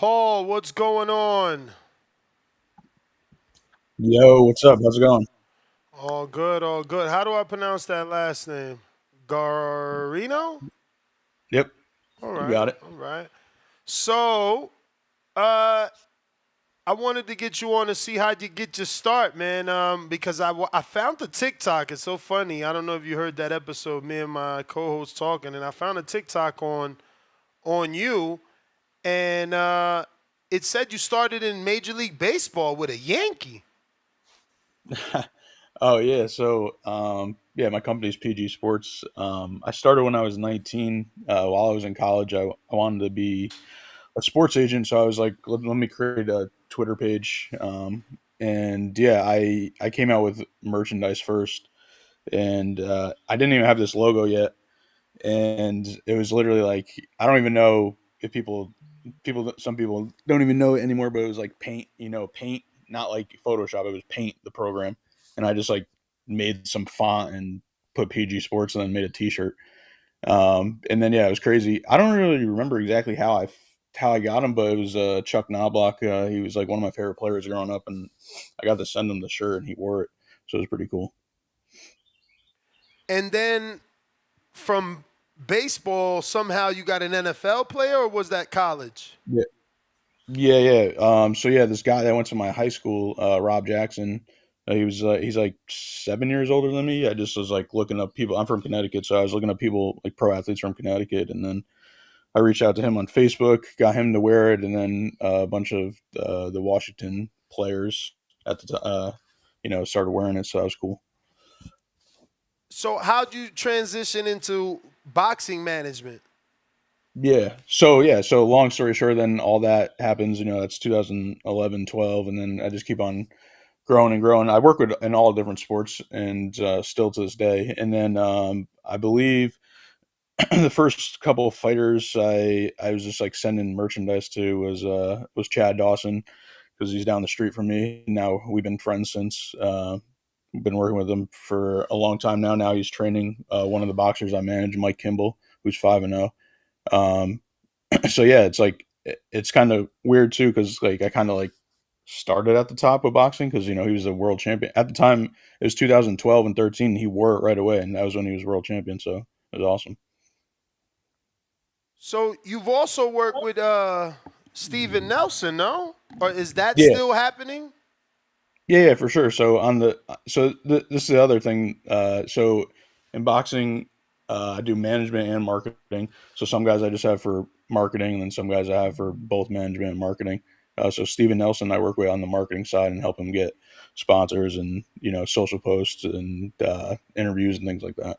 Paul, what's going on? Yo, what's up? How's it going? All good, all good. How do I pronounce that last name? Garino? Yep, All you right, got it. all right. So, uh, I wanted to get you on to see how you get your start, man. Because I found the TikTok. It's so funny. I don't know if you heard that episode, me and my co-host talking, and I found a TikTok on you, and it said you started in Major League Baseball with a Yankee. Oh yeah, so my company's PG Sports. I started when I was 19. While I was in college, I wanted to be a sports agent, so I was like, let me create a Twitter page. And yeah, I came out with merchandise first, and I didn't even have this logo yet, and it was literally like I don't even know if some people don't even know it anymore, but it was like paint, paint, not like Photoshop. It was paint, the program, and I just like made some font and put PG Sports and then made a T-shirt. And then yeah, it was crazy. I don't really remember exactly how I got him, but it was Chuck Knobloch. He was like one of my favorite players growing up, and I got to send him the shirt, and he wore it, so it was pretty cool. And then from baseball, somehow you got an NFL player, or was that college? Yeah, yeah. So yeah, this guy that went to my high school, Rob Jackson, he's like 7 years older than me. I just was like looking up people. I'm from Connecticut, so I was looking up people like pro athletes from Connecticut, and then I reached out to him on Facebook, got him to wear it, and then a bunch of the Washington players at the started wearing it, so that was cool. So how'd you transition into boxing management? So long story short, then all that happens. That's 2011, 12, and then I just keep on growing and growing. I work with in all different sports, and still to this day. And then I believe the first couple of fighters I was just like sending merchandise to was Chad Dawson because he's down the street from me. Now we've been friends since. We've been working with him for a long time now. Now he's training one of the boxers I manage, Mike Kimball, who's 5-0. Um, so yeah, it's like it's kind of weird too because like I kind of like started at the top of boxing because he was a world champion at the time. It was 2012 and 13. He wore it right away, and that was when he was world champion. So it was awesome. So you've also worked with Steven Nelson, no? Or is that Yeah, still happening? yeah, for sure. This is the other thing. So in boxing, I do management and marketing. So some guys I just have for marketing, and then some guys I have for both management and marketing. So Steven Nelson, I work with on the marketing side and help him get sponsors and social posts and interviews and things like that.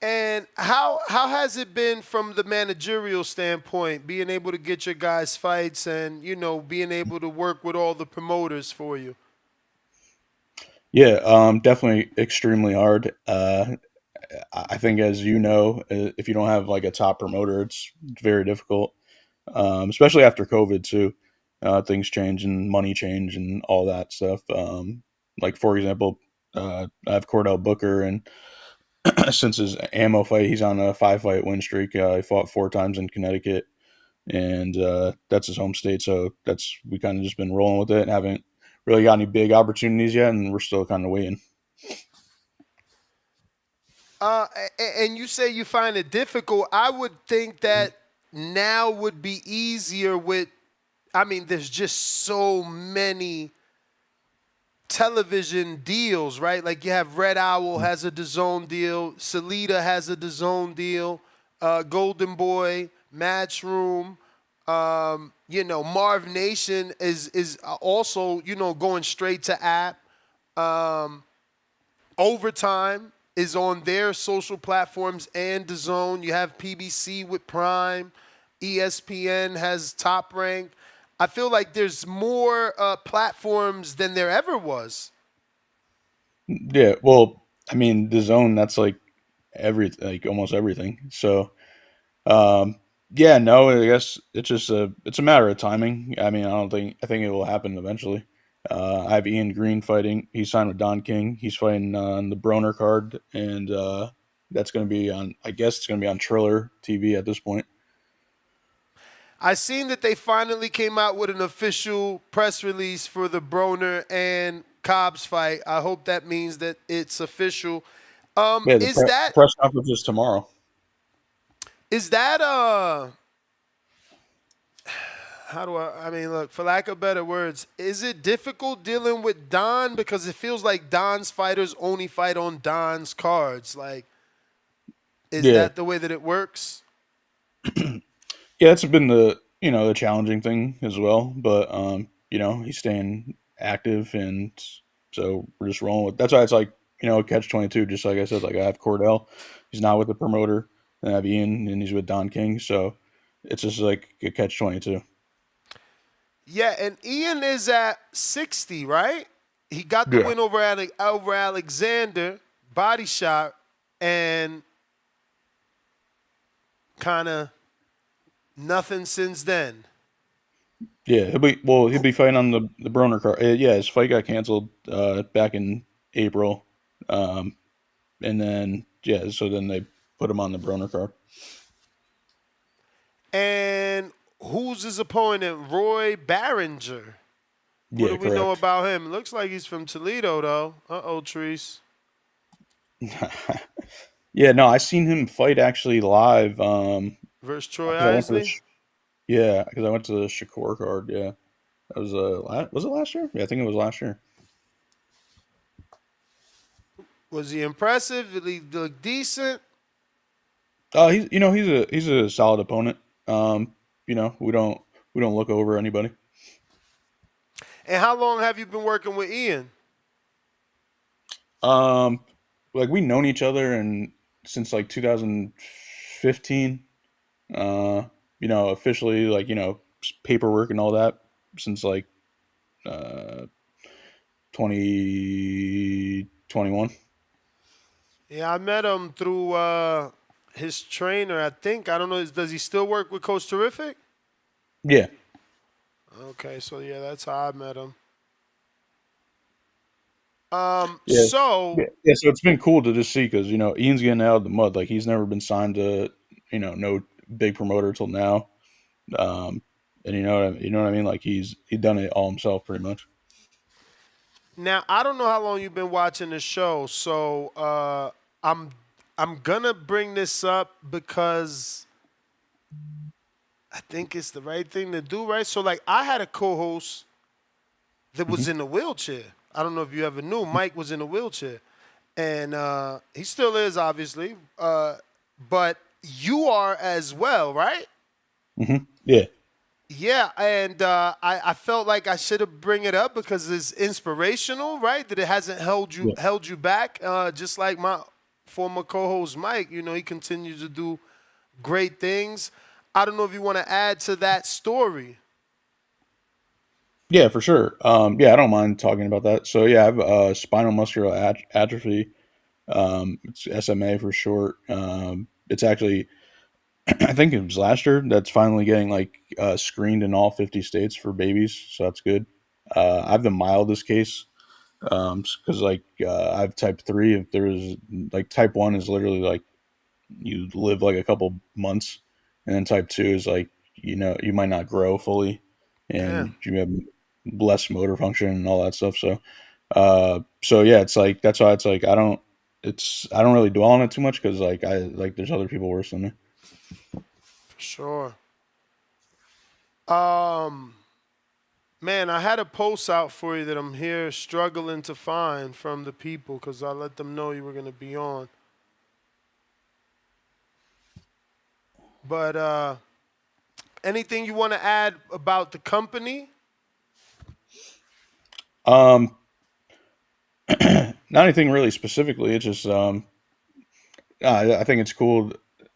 And how has it been from the managerial standpoint, being able to get your guys fights and being able to work with all the promoters for you? Yeah, definitely extremely hard. I think, as you know, if you don't have like a top promoter, it's very difficult, especially after COVID too. Things change and money change and all that stuff. Like for example, I have Cordell Booker, and since his ammo fight, he's on a 5 fight win streak. He fought 4 times in Connecticut, and that's his home state. So that's we kind of just been rolling with it and haven't really got any big opportunities yet, and we're still kind of waiting. And you say you find it difficult. I would think that now would be easier with. I mean, there's just so many television deals, right? Like you have Red Owl has a DAZN deal, Salida has a DAZN deal, Golden Boy, Matchroom, Marv Nation is also going straight to app. Um, Overtime is on their social platforms and DAZN. You have PBC with Prime. ESPN has Top Rank. I feel like there's more platforms than there ever was. Yeah, well, I mean, the zone that's like almost everything. So, um, yeah, no, I guess it's a matter of timing. I mean, I think it will happen eventually. I have Ian Green fighting. He's signed with Don King. He's fighting on the Broner card, and that's going to be on. I guess it's going to be on Triller TV at this point. I seen that they finally came out with an official press release for the Broner and Cobbs fight. I hope that means that it's official. Yeah, the Is that press conference is tomorrow. is that how do I mean, look, for lack of better words, is it difficult dealing with Don because it feels like Don's fighters only fight on Don's cards? Like, is Yeah, that the way that it works? yeah, that's been the the challenging thing as well. But he's staying active, and so we're just rolling with. That's why it's like catch 22. Just like I said, like I have Cordell, he's not with the promoter, and I have Ian, and he's with Don King. So it's just like a catch 22. Yeah, and Ian is at 60, right? He got the Yeah. win over Alexander, body shot, and kind of nothing since then. Yeah, he'll be fighting on the Broner card. Yeah, his fight got canceled back in April, um, and then so then they put him on the Broner card. And who's his opponent? Roy Barringer. What do Yeah, we know correct. about him? Looks like he's from Toledo, though. Uh-oh, Treese. Yeah, no, I seen him fight actually live. Versus Troy Because I went to Isley. because I went to the Shakur card. Yeah, that was was it last year? Yeah, I think it was last year. Was he impressive? Did he look decent? He's a solid opponent. We don't look over anybody. And how long have you been working with Ian? Um, like we known each other and since like 2015. Officially like paperwork and all that since like uh 2021. Yeah, I met him through his trainer, I think. I don't know. Does he still work with Coach Terrific? Yeah, Okay, so yeah, that's how I met him. yeah, So yeah. So it's been cool to just see because Ian's getting out of the mud. Like he's never been signed to no big promoter till now. Um, and you know what I mean. Like he done it all himself pretty much. now I don't know how long you've been watching the show. So I'm I'm gonna bring this up because I think it's the right thing to do, right? So like I had a co-host that Hmm. was in a wheelchair. I don't know if you ever knew. Mike was in a wheelchair, and he still is, obviously. But you are as well, right? Yeah, Yeah, and I felt like I should have bring it up because it's inspirational, right? That it hasn't yeah, held you back. Just like my former co-host Mike, he continues to do great things. I don't know if you want to add to that story. yeah, for sure. Yeah, I don't mind talking about that. So yeah, I have spinal muscular atrophy. It's SMA for short. It's actually, I think it was last year that's finally getting like screened in all 50 states for babies, so that's good. I have the mildest case because I have type 3. If there's like type 1 is literally like you live like a couple months, and then type 2 is like you might not grow fully, and Damn, you have less motor function and all that stuff. So yeah, it's like that's why it's like I don't really dwell on it too much because there's other people worse than me. for sure. Um, Man, I had a post out for you that I'm here struggling to find from the people because I let them know you were going to be on. But anything you want to add about the company? Um, Not anything really specifically. It's just I think it's cool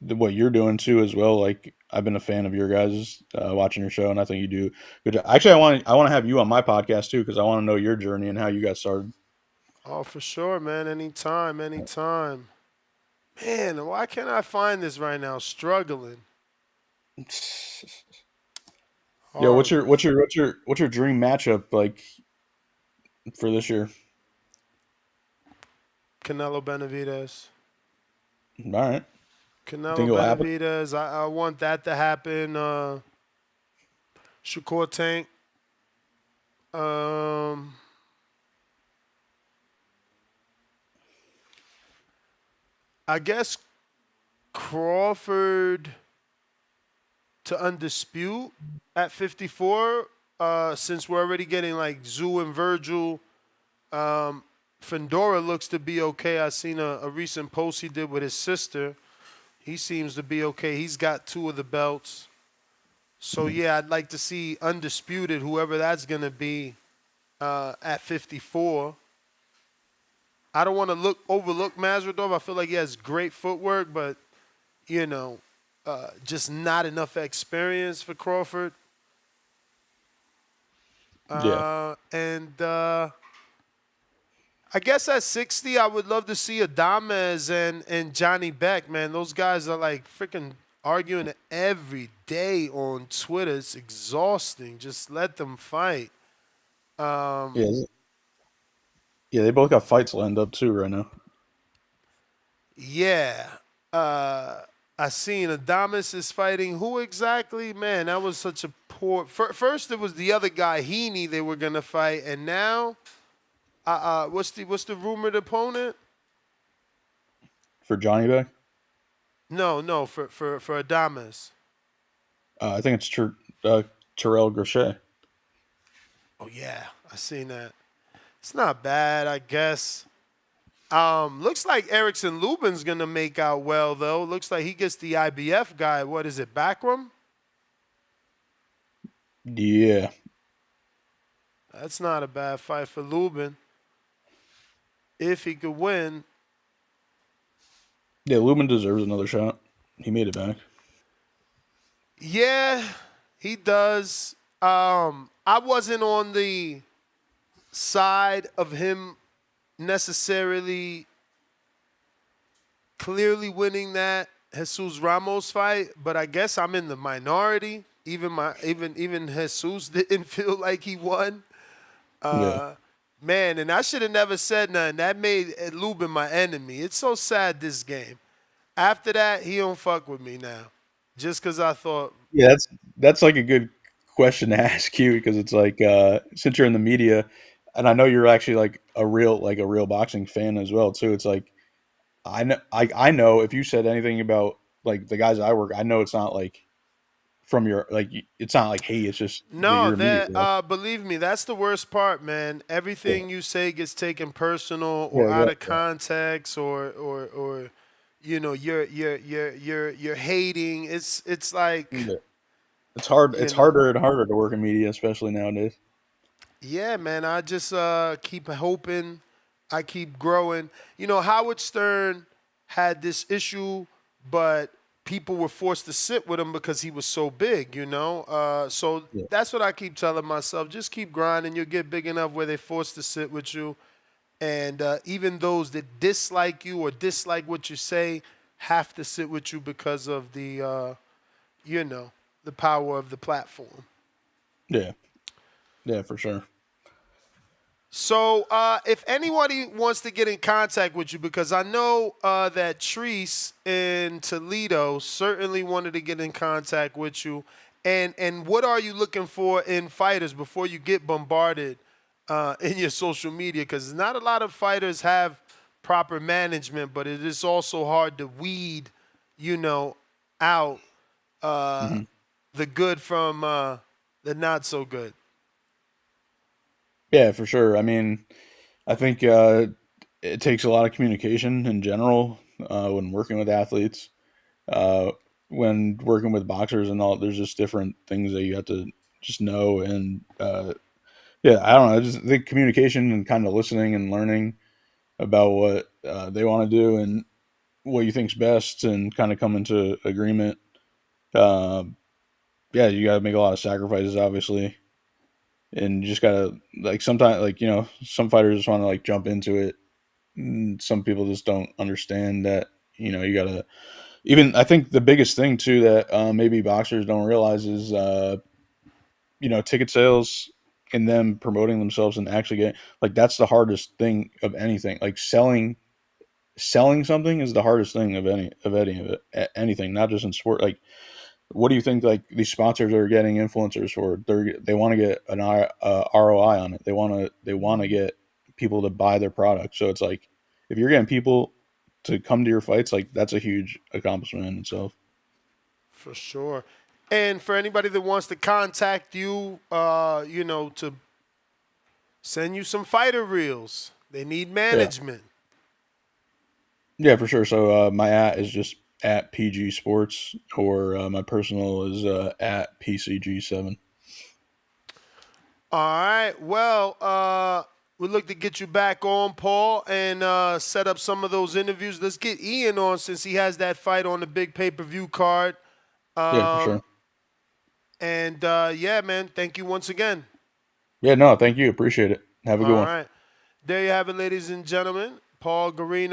what you're doing too as well. Like I've been a fan of your guys watching your show, and I think you do good job. Actually, I want to have you on my podcast too because I want to know your journey and how you got started. Oh, for sure, man. Anytime, anytime. Man, why can't I find this right now? Struggling Yo, what's your horribly. what's your what's your what's your dream matchup like for this year? Canelo Benavidez. All right, you think Canelo it'll happen? Benavidez. I want that to happen. Shakur Tank. Um, I guess Crawford to undispute at 54. Since we're already getting like Zoo and Virgil, um, Fedora looks to be okay. I seen a recent post he did with his sister. He seems to be okay. He's got two of the belts. So Mhm. yeah, I'd like to see undisputed, whoever that's gonna be, at 54. I don't want to overlook Mazradov. I feel like he has great footwork, but you know, just not enough experience for Crawford. Yeah, And I guess at 60, I would love to see Adames and Johnny Beck. Man, those guys are like freaking arguing every day on Twitter. It's exhausting. Just let them fight. Um, yeah, yeah. They both got fights lined up too right now. yeah. Uh, I seen Adames is fighting who exactly? Man, that was such a poor. First, it was the other guy, Heaney, they were gonna fight, and now, what's the rumored opponent? For Johnny Beck, No, no, for Adames. I think it's Terrell Gaucher. Oh yeah, I seen that. It's not bad, I guess. Looks like Erickson Lubin's gonna make out well though. Looks like he gets the IBF guy. What is it, Backroom? Yeah, That's not a bad fight for Lubin. If he could win. yeah. Lubin deserves another shot. He made it back. Yeah, he does. I wasn't on the side of him necessarily clearly winning that Jesus Ramos fight, but I guess I'm in the minority. Even Jesus didn't feel like he won. Yeah, Uh, Man, and I should have never said nothing. That made Lubin my enemy. It's so sad this game. After that, he don't fuck with me now, just because I thought yeah. That's like a good question to ask you because it's like since you're in the media, and I know you're actually like a real boxing fan as well too. It's like I know if you said anything about like the guys I work, I know it's not like from your like it's not like hey, it's just that no, you're immediately that like believe me, that's the worst part, man. yeah, Everything you say gets taken personal yeah, or out right, of context, or you're hating. It's like yeah. It's hard. you It's know. harder and harder to work in media, especially nowadays. Yeah, man. I just keep hoping. I keep growing. Howard Stern had this issue, but people were forced to sit with him because he was so big. So Yeah, that's what I keep telling myself. Just keep grinding. You'll get big enough where they're forced to sit with you. And even those that dislike you or dislike what you say have to sit with you because of you know, the power of the platform. yeah, yeah, for sure. So, if anybody wants to get in contact with you, because I know that Treese in Toledo certainly wanted to get in contact with you, and what are you looking for in fighters before you get bombarded in your social media? Because not a lot of fighters have proper management, but it is also hard to weed, you know, out uh, Hmm. the good from the not so good. Yeah, for sure. I mean, I think it takes a lot of communication in general when working with athletes. Uh, when working with boxers and all, there's just different things that you have to just know. And yeah, I don't know. I just think communication and kind of listening and learning about what they want to do and what you think's best, and kind of come into agreement. Um, yeah, you got to make a lot of sacrifices, obviously, and you just gotta like sometimes like some fighters just want to like jump into it. And some people just don't understand that you gotta even I think the biggest thing too that maybe boxers don't realize is ticket sales and them promoting themselves and actually getting like that's the hardest thing of anything. Like selling something is the hardest thing of anything, not just in sport. Like what do you think like these sponsors are getting influencers for? They want to get an ROI on it. They want to get people to buy their product. So it's like if you're getting people to come to your fights, like that's a huge accomplishment in itself. For sure. And for anybody that wants to contact you, to send you some fighter reels, they need Yeah, management. yeah, for sure. So my is just at PG Sports, or my personal is at PCG7. All right. Well, we look to get you back on, Paul, and set up some of those interviews. Let's get Ian on since he has that fight on the big pay-per-view card. Yeah, for sure. Um, and yeah, man, thank you once again. Yeah, no, thank you. Appreciate it. Have a good All one. right. There you have it, ladies and gentlemen. Paul Gaurino.